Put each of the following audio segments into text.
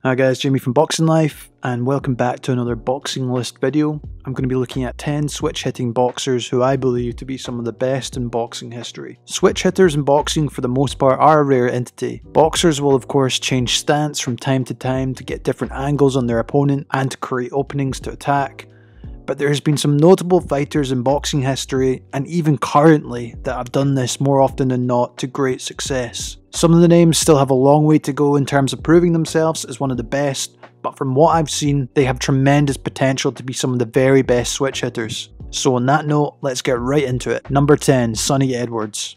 Hi guys, Jamie from Boxing Life, and welcome back to another boxing list video. I'm going to be looking at 10 switch hitting boxers who I believe to be some of the best in boxing history. Switch hitters in boxing for the most part are a rare entity. Boxers will of course change stance from time to time to get different angles on their opponent and to create openings to attack. But there has been some notable fighters in boxing history, and even currently, that have done this more often than not to great success. Some of the names still have a long way to go in terms of proving themselves as one of the best, but from what I've seen, they have tremendous potential to be some of the very best switch hitters. So on that note, let's get right into it. Number 10, Sonny Edwards.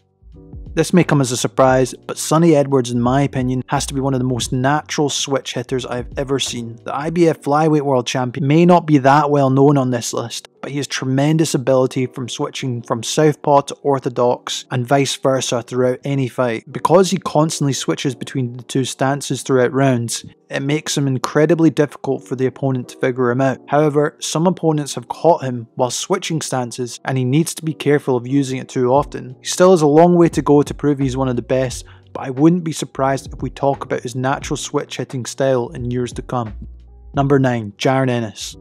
This may come as a surprise, but Sonny Edwards, in my opinion, has to be one of the most natural switch hitters I've ever seen. The IBF flyweight world champion may not be that well known on this list, but he has tremendous ability from switching from southpaw to orthodox and vice versa throughout any fight. Because he constantly switches between the two stances throughout rounds, it makes him incredibly difficult for the opponent to figure him out. However, some opponents have caught him while switching stances, and he needs to be careful of using it too often. He still has a long way to go to prove he's one of the best, but I wouldn't be surprised if we talk about his natural switch hitting style in years to come. Number 9, Jaron Ennis.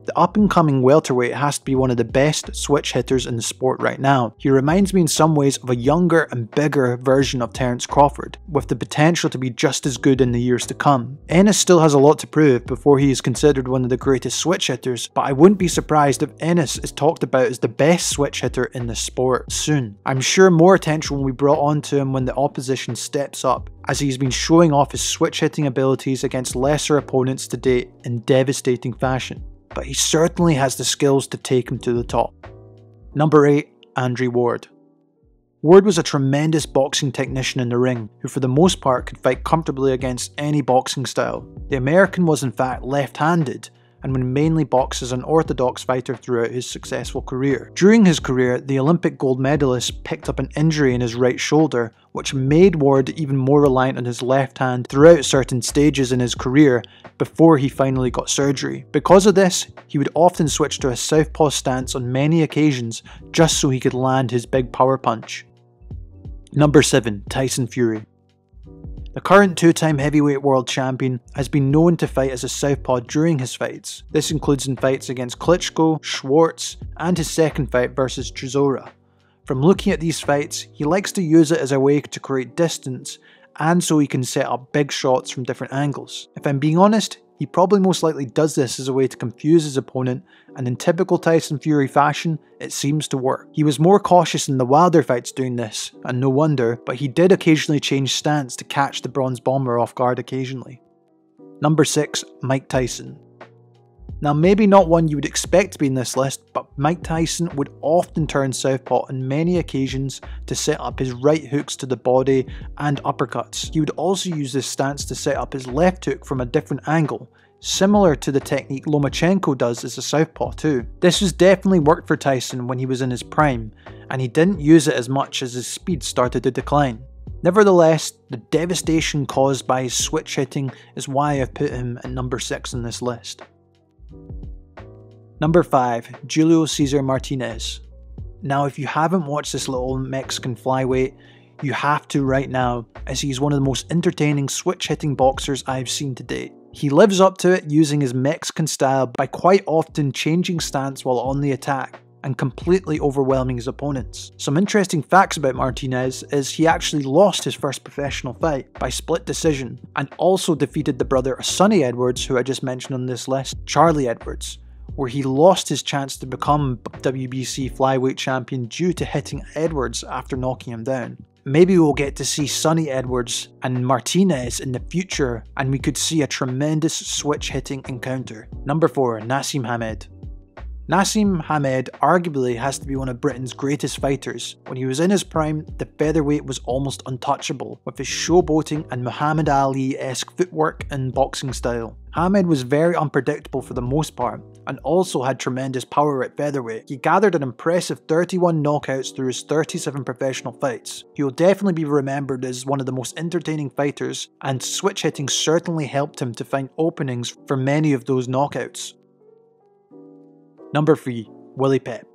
The up-and-coming welterweight has to be one of the best switch hitters in the sport right now. He reminds me in some ways of a younger and bigger version of Terence Crawford, with the potential to be just as good in the years to come. Ennis still has a lot to prove before he is considered one of the greatest switch hitters, but I wouldn't be surprised if Ennis is talked about as the best switch hitter in the sport soon. I'm sure more attention will be brought onto him when the opposition steps up, as he's been showing off his switch hitting abilities against lesser opponents to date in devastating fashion. But he certainly has the skills to take him to the top. Number 8, Andre Ward. Ward was a tremendous boxing technician in the ring, who for the most part could fight comfortably against any boxing style. The American was in fact left-handed, and would mainly box as an orthodox fighter throughout his successful career. During his career, the Olympic gold medalist picked up an injury in his right shoulder, which made Ward even more reliant on his left hand throughout certain stages in his career before he finally got surgery. Because of this, he would often switch to a southpaw stance on many occasions just so he could land his big power punch. Number 7, Tyson Fury. The current two-time heavyweight world champion has been known to fight as a southpaw during his fights. This includes in fights against Klitschko, Schwartz, and his second fight versus Cesar. From looking at these fights, he likes to use it as a way to create distance and so he can set up big shots from different angles. If I'm being honest, he probably most likely does this as a way to confuse his opponent, and in typical Tyson Fury fashion, it seems to work. He was more cautious in the Wilder fights doing this, and no wonder, but he did occasionally change stance to catch the Bronze Bomber off guard occasionally. Number 6, Mike Tyson. Now maybe not one you would expect to be in this list, but Mike Tyson would often turn southpaw on many occasions to set up his right hooks to the body and uppercuts. He would also use this stance to set up his left hook from a different angle, similar to the technique Lomachenko does as a southpaw too. This has definitely worked for Tyson when he was in his prime, and he didn't use it as much as his speed started to decline. Nevertheless, the devastation caused by his switch hitting is why I've put him at number 6 on this list. Number 5, Julio Cesar Martinez. Now if you haven't watched this little Mexican flyweight, you have to right now, as he's one of the most entertaining switch hitting boxers I've seen to date. He lives up to it using his Mexican style by quite often changing stance while on the attack and completely overwhelming his opponents. Some interesting facts about Martinez is he actually lost his first professional fight by split decision and also defeated the brother of Sonny Edwards, who I just mentioned on this list, Charlie Edwards, where he lost his chance to become WBC flyweight champion due to hitting Edwards after knocking him down. Maybe we'll get to see Sonny Edwards and Martinez in the future, and we could see a tremendous switch hitting encounter. Number 4, Naseem Hamed. Naseem Hamed arguably has to be one of Britain's greatest fighters. When he was in his prime, the featherweight was almost untouchable, with his showboating and Muhammad Ali-esque footwork and boxing style. Hamed was very unpredictable for the most part, and also had tremendous power at featherweight. He gathered an impressive 31 knockouts through his 37 professional fights. He will definitely be remembered as one of the most entertaining fighters, and switch hitting certainly helped him to find openings for many of those knockouts. Number 3, Willie Pep.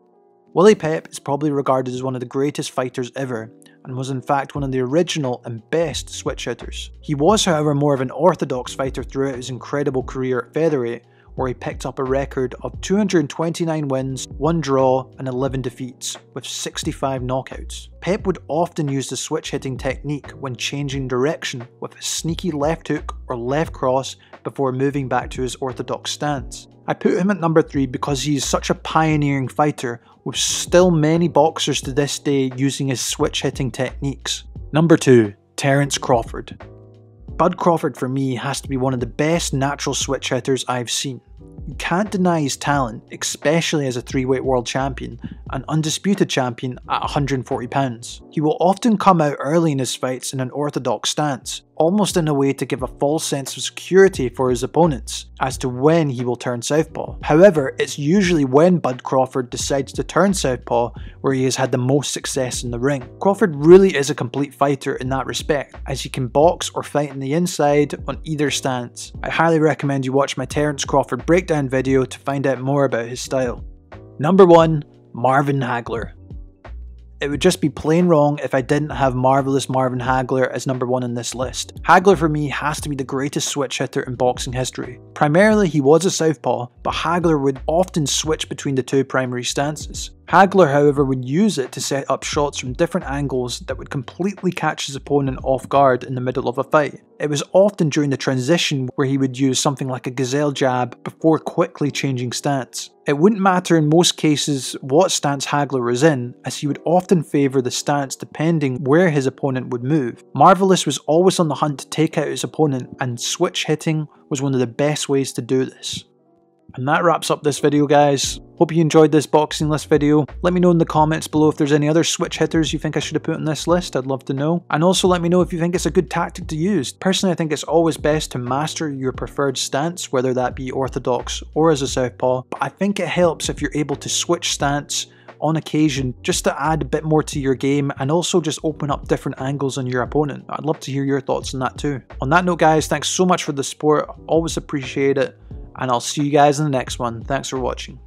Willie Pep is probably regarded as one of the greatest fighters ever, and was in fact one of the original and best switch hitters. He was, however, more of an orthodox fighter throughout his incredible career at featherweight, where he picked up a record of 229 wins, 1 draw and 11 defeats, with 65 knockouts. Pep would often use the switch hitting technique when changing direction with a sneaky left hook or left cross before moving back to his orthodox stance. I put him at number 3 because he is such a pioneering fighter, with still many boxers to this day using his switch hitting techniques. Number 2. Terence Crawford. Bud Crawford for me has to be one of the best natural switch hitters I've seen. You can't deny his talent, especially as a 3-weight world champion, and undisputed champion at 140 pounds. He will often come out early in his fights in an orthodox stance, almost in a way to give a false sense of security for his opponents as to when he will turn southpaw. However, it's usually when Bud Crawford decides to turn southpaw where he has had the most success in the ring. Crawford really is a complete fighter in that respect, as he can box or fight in the inside on either stance. I highly recommend you watch my Terence Crawford breakdown video to find out more about his style. Number 1. Marvin Hagler. It would just be plain wrong if I didn't have marvellous Marvin Hagler as number 1 in this list. Hagler for me has to be the greatest switch hitter in boxing history. Primarily he was a southpaw, but Hagler would often switch between the 2 primary stances. Hagler, however, would use it to set up shots from different angles that would completely catch his opponent off guard in the middle of a fight. It was often during the transition where he would use something like a gazelle jab before quickly changing stance. It wouldn't matter in most cases what stance Hagler was in, as he would often favour the stance depending where his opponent would move. Marvellous was always on the hunt to take out his opponent, and switch hitting was one of the best ways to do this. And that wraps up this video, guys. Hope you enjoyed this boxing list video. Let me know in the comments below if there's any other switch hitters you think I should have put on this list. I'd love to know. And also let me know if you think it's a good tactic to use. Personally, I think it's always best to master your preferred stance, whether that be orthodox or as a southpaw. But I think it helps if you're able to switch stance on occasion, just to add a bit more to your game and also just open up different angles on your opponent. I'd love to hear your thoughts on that too. On that note, guys, thanks so much for the support. Always appreciate it. And I'll see you guys in the next one. Thanks for watching.